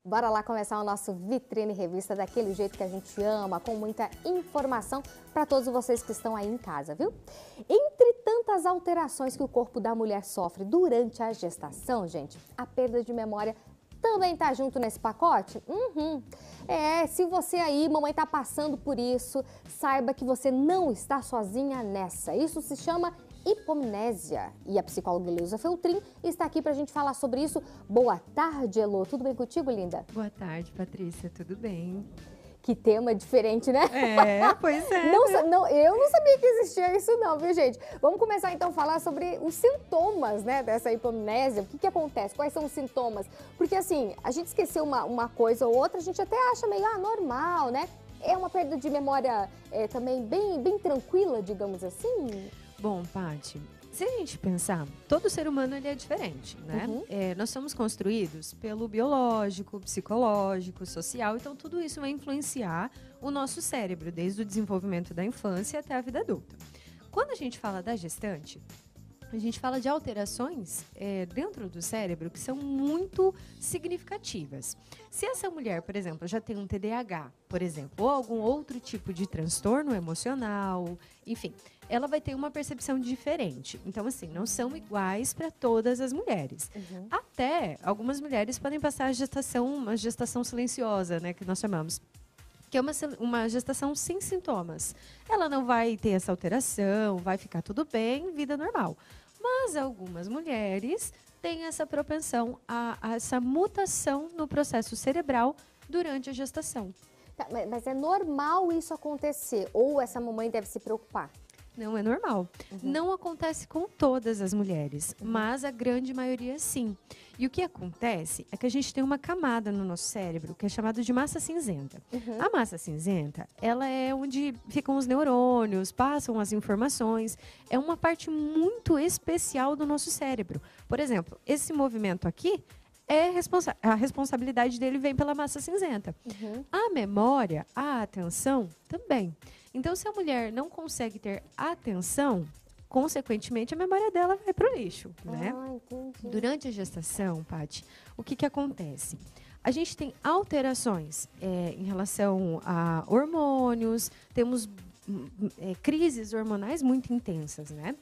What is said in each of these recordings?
Bora lá começar o nosso Vitrine Revista daquele jeito que a gente ama, com muita informação para todos vocês que estão aí em casa, viu? Entre tantas alterações que o corpo da mulher sofre durante a gestação, gente, a perda de memória também tá junto nesse pacote? Se você aí, mamãe, tá passando por isso, saiba que você não está sozinha nessa. Isso se chama hipomnésia. E a psicóloga Eleusa Feltrin está aqui pra gente falar sobre isso. Boa tarde, Elô. Tudo bem contigo, linda? Boa tarde, Patrícia. Tudo bem? Que tema diferente, né? Pois é. Não, eu não sabia que existia isso não, viu, gente? Vamos começar então a falar sobre os sintomas, né, dessa hipomnésia. O que acontece? Quais são os sintomas? Porque assim, a gente esqueceu uma coisa ou outra, a gente até acha meio normal, né? É uma perda de memória também bem tranquila, digamos assim? Bom, Paty, se a gente pensar, todo ser humano ele é diferente, né? Nós somos construídos pelo biológico, psicológico, social, então tudo isso vai influenciar o nosso cérebro, desde o desenvolvimento da infância até a vida adulta. Quando a gente fala da gestante, a gente fala de alterações dentro do cérebro que são muito significativas. Se essa mulher, por exemplo, já tem um TDAH, por exemplo, ou algum outro tipo de transtorno emocional, enfim, ela vai ter uma percepção diferente. Então, assim, não são iguais para todas as mulheres. Até algumas mulheres podem passar uma gestação silenciosa, né, que nós chamamos, que é uma gestação sem sintomas. Ela não vai ter essa alteração, vai ficar tudo bem, vida normal. Mas algumas mulheres têm essa propensão a essa mutação no processo cerebral durante a gestação. Tá, mas é normal isso acontecer? Ou essa mamãe deve se preocupar? Não é normal. Não acontece com todas as mulheres, mas a grande maioria sim. E o que acontece é que a gente tem uma camada no nosso cérebro que é chamada de massa cinzenta. A massa cinzenta, ela é onde ficam os neurônios, passam as informações. É uma parte muito especial do nosso cérebro. Por exemplo, esse movimento aqui, a responsabilidade dele vem pela massa cinzenta. A memória, a atenção, também. Então, se a mulher não consegue ter atenção, consequentemente, a memória dela vai para o lixo, né? Entendi. Durante a gestação, Paty, o que acontece? A gente tem alterações em relação a hormônios, temos crises hormonais muito intensas, né?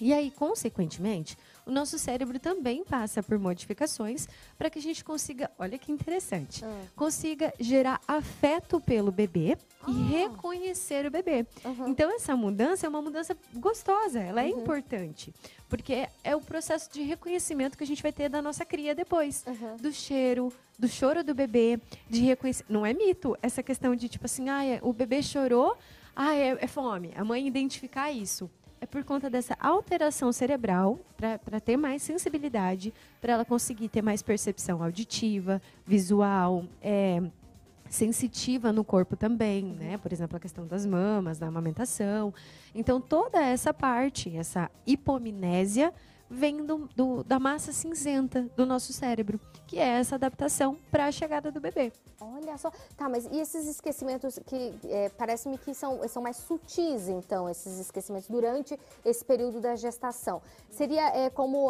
E aí, consequentemente, o nosso cérebro também passa por modificações para que a gente consiga, olha que interessante, consiga gerar afeto pelo bebê e reconhecer o bebê. Então, essa mudança é uma mudança gostosa, ela é importante, porque é o processo de reconhecimento que a gente vai ter da nossa cria depois, do cheiro, do choro do bebê, de reconhecer. Não é mito essa questão de tipo assim, o bebê chorou, é fome, a mãe identificar isso. É por conta dessa alteração cerebral, para ter mais sensibilidade, para ela conseguir ter mais percepção auditiva, visual, sensitiva no corpo também, né? Por exemplo, a questão das mamas, da amamentação. Então, toda essa parte, essa hipomnésia, vem da massa cinzenta do nosso cérebro, que é essa adaptação para a chegada do bebê. Olha só. Tá, mas e esses esquecimentos que parece-me que são mais sutis, então, esses esquecimentos durante esse período da gestação? Seria como,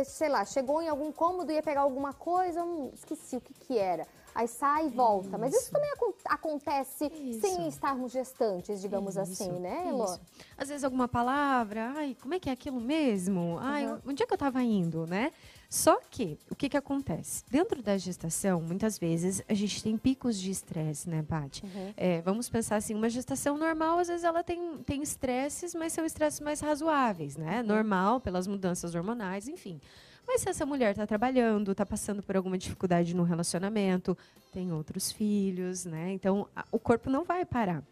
sei lá, chegou em algum cômodo, ia pegar alguma coisa, esqueci o que era. Aí sai e volta. Mas isso também acontece sem estarmos gestantes, digamos assim, né, Elô? Isso. Às vezes alguma palavra, como é que é aquilo mesmo? Onde é que eu estava indo, né? Só que, o que acontece? Dentro da gestação, muitas vezes, a gente tem picos de estresse, né, Paty? Vamos pensar assim, uma gestação normal, às vezes ela tem estresses, mas são estresses mais razoáveis, né? Normal, pelas mudanças hormonais, enfim. Mas se essa mulher está trabalhando, está passando por alguma dificuldade no relacionamento, tem outros filhos, né? Então, o corpo não vai parar.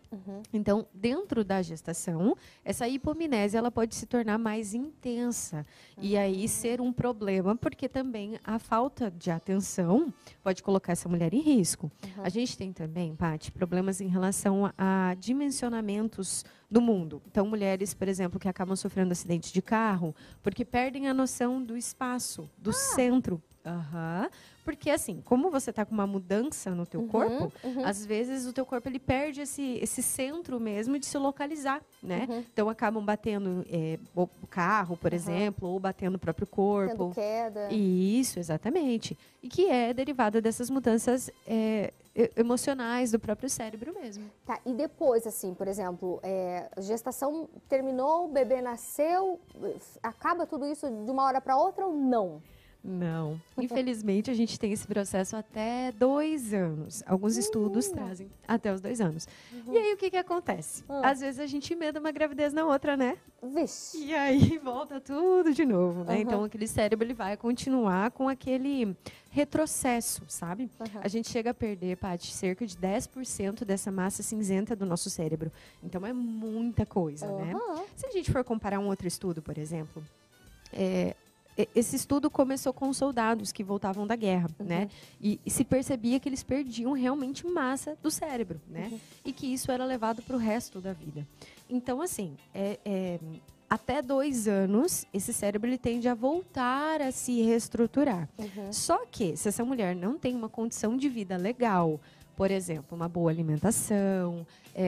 Então, dentro da gestação, essa hipomnésia ela pode se tornar mais intensa. E aí ser um problema, porque também a falta de atenção pode colocar essa mulher em risco. A gente tem também, Paty, problemas em relação a dimensionamentos do mundo. Então, mulheres, por exemplo, que acabam sofrendo acidente de carro, porque perdem a noção do espaço, do centro. Aham. Porque assim, como você tá com uma mudança no teu corpo, às vezes o teu corpo ele perde esse centro mesmo de se localizar, né? Então acabam batendo o carro, por exemplo, ou batendo o próprio corpo. Tendo queda. Isso, exatamente. E que é derivada dessas mudanças emocionais do próprio cérebro mesmo. Tá, e depois, assim, por exemplo, gestação terminou, o bebê nasceu, acaba tudo isso de uma hora para outra ou não? Não. Infelizmente, a gente tem esse processo até 2 anos. Alguns estudos trazem até os 2 anos. E aí, o que acontece? Às vezes, a gente emenda uma gravidez na outra, né? Vixe. E aí, volta tudo de novo, né? Então, aquele cérebro, ele vai continuar com aquele retrocesso, sabe? A gente chega a perder, Paty, cerca de 10% dessa massa cinzenta do nosso cérebro. Então, é muita coisa, né? Se a gente for comparar um outro estudo, por exemplo, esse estudo começou com soldados que voltavam da guerra, né? E se percebia que eles perdiam realmente massa do cérebro, né? E que isso era levado para o resto da vida. Então, assim, até 2 anos, esse cérebro ele tende a voltar a se reestruturar. Só que, se essa mulher não tem uma condição de vida legal, por exemplo, uma boa alimentação,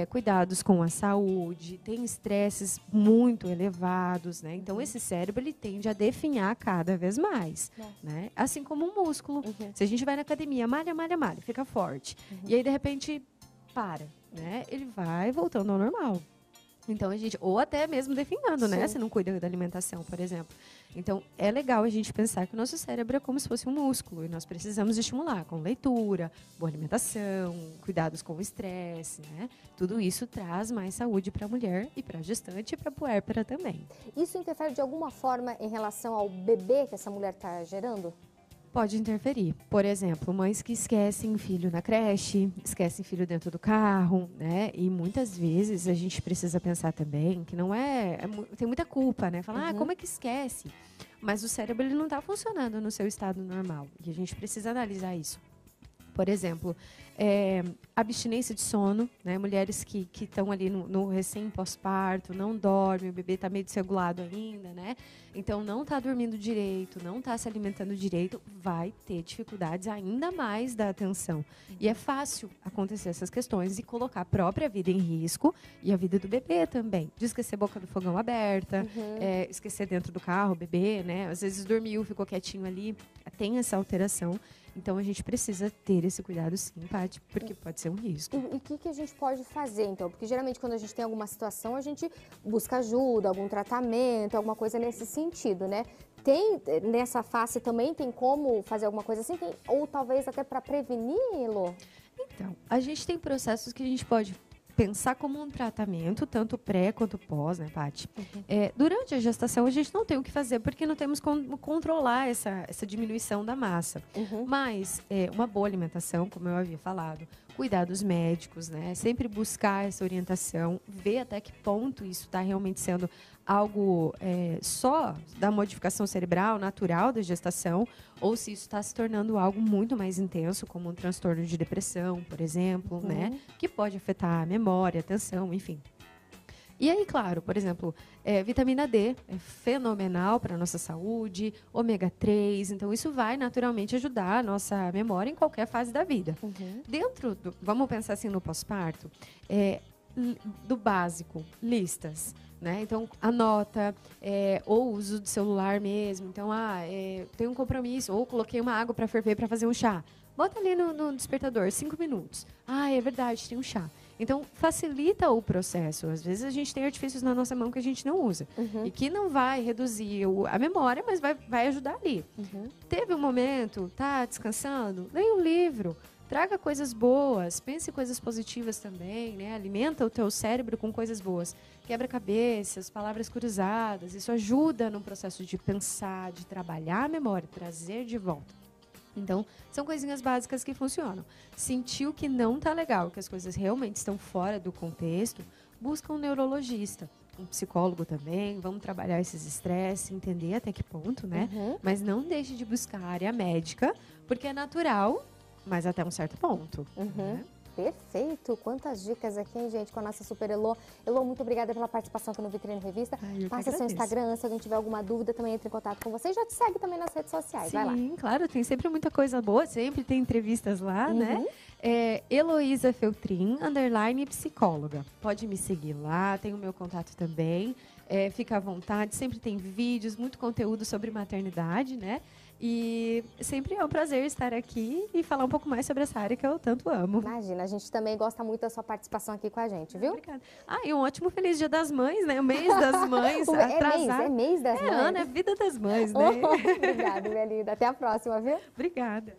cuidados com a saúde, tem estresses muito elevados, né? Então, esse cérebro ele tende a definhar cada vez mais, né? Assim como um músculo. Se a gente vai na academia, malha, malha, malha, fica forte. E aí, de repente, para, né? Ele vai voltando ao normal. Então, ou até mesmo definhando, né? Se não cuida da alimentação, por exemplo. Então, é legal a gente pensar que o nosso cérebro é como se fosse um músculo e nós precisamos estimular com leitura, boa alimentação, cuidados com o estresse, né? Tudo isso traz mais saúde para a mulher e para a gestante e para a puérpera também. Isso interfere de alguma forma em relação ao bebê que essa mulher está gerando? Pode interferir. Por exemplo, mães que esquecem filho na creche, esquecem filho dentro do carro, né? E muitas vezes a gente precisa pensar também que não tem muita culpa, né? Falar, como é que esquece? Mas o cérebro ele não está funcionando no seu estado normal. E a gente precisa analisar isso. Por exemplo, abstinência de sono, né? Mulheres que estão ali no recém-pós-parto, não dormem, o bebê está meio desregulado ainda, né? Então, não está dormindo direito, não está se alimentando direito, vai ter dificuldades ainda mais da atenção. E é fácil acontecer essas questões e colocar a própria vida em risco e a vida do bebê também. De esquecer a boca do fogão aberta, esquecer dentro do carro o bebê, né? Às vezes dormiu, ficou quietinho ali, tem essa alteração. Então, a gente precisa ter esse cuidado sim, Paty, porque pode ser um risco. E o que a gente pode fazer, então? Porque, geralmente, quando a gente tem alguma situação, a gente busca ajuda, algum tratamento, alguma coisa nesse sentido, né? Nessa face também, tem como fazer alguma coisa assim? Ou talvez até para preveni-lo? Então, a gente tem processos que a gente pode pensar como um tratamento, tanto pré quanto pós, né, Paty? Durante a gestação, a gente não tem o que fazer, porque não temos como controlar essa diminuição da massa. Mas uma boa alimentação, como eu havia falado, cuidados médicos, né? Sempre buscar essa orientação, ver até que ponto isso está realmente sendo algo só da modificação cerebral natural da gestação, ou se isso está se tornando algo muito mais intenso, como um transtorno de depressão, por exemplo, né? Que pode afetar a memória, a atenção, enfim. E aí, claro, por exemplo, vitamina D é fenomenal para a nossa saúde, ômega 3, então isso vai naturalmente ajudar a nossa memória em qualquer fase da vida. Vamos pensar assim no pós-parto, do básico, listas, né? Então, anota, ou uso do celular mesmo. Então, tem um compromisso, ou coloquei uma água para ferver para fazer um chá. Bota ali no despertador, 5 minutos. É verdade, tem um chá. Então, facilita o processo. Às vezes, a gente tem artifícios na nossa mão que a gente não usa. E que não vai reduzir a memória, mas vai ajudar ali. Teve um momento, tá descansando? Leia um livro. Traga coisas boas, pense em coisas positivas também, né? Alimenta o teu cérebro com coisas boas. Quebra-cabeças, palavras cruzadas, isso ajuda no processo de pensar, de trabalhar a memória, trazer de volta. Então, são coisinhas básicas que funcionam. Sentiu que não está legal, que as coisas realmente estão fora do contexto, busca um neurologista, um psicólogo também, vamos trabalhar esses estresses, entender até que ponto, né? Mas não deixe de buscar a área médica, porque é natural, mas até um certo ponto. Né? Perfeito! Quantas dicas aqui, hein, gente, com a nossa super Elô. Elô, muito obrigada pela participação aqui no Vitrine Revista. Passa seu Instagram, se alguém tiver alguma dúvida, também entre em contato com você e já te segue também nas redes sociais. Vai lá. Sim, claro, tem sempre muita coisa boa, sempre tem entrevistas lá, né? Heloísa Feltrin, _ psicóloga. Pode me seguir lá, tem o meu contato também. Fica à vontade, sempre tem vídeos, muito conteúdo sobre maternidade, né? E sempre é um prazer estar aqui e falar um pouco mais sobre essa área que eu tanto amo. Imagina, a gente também gosta muito da sua participação aqui com a gente, viu? Obrigada. E um ótimo Feliz Dia das Mães, né? O mês das mães. É mês das mães? Ana, é vida das mães, né? Obrigada, minha linda. Até a próxima, viu? Obrigada.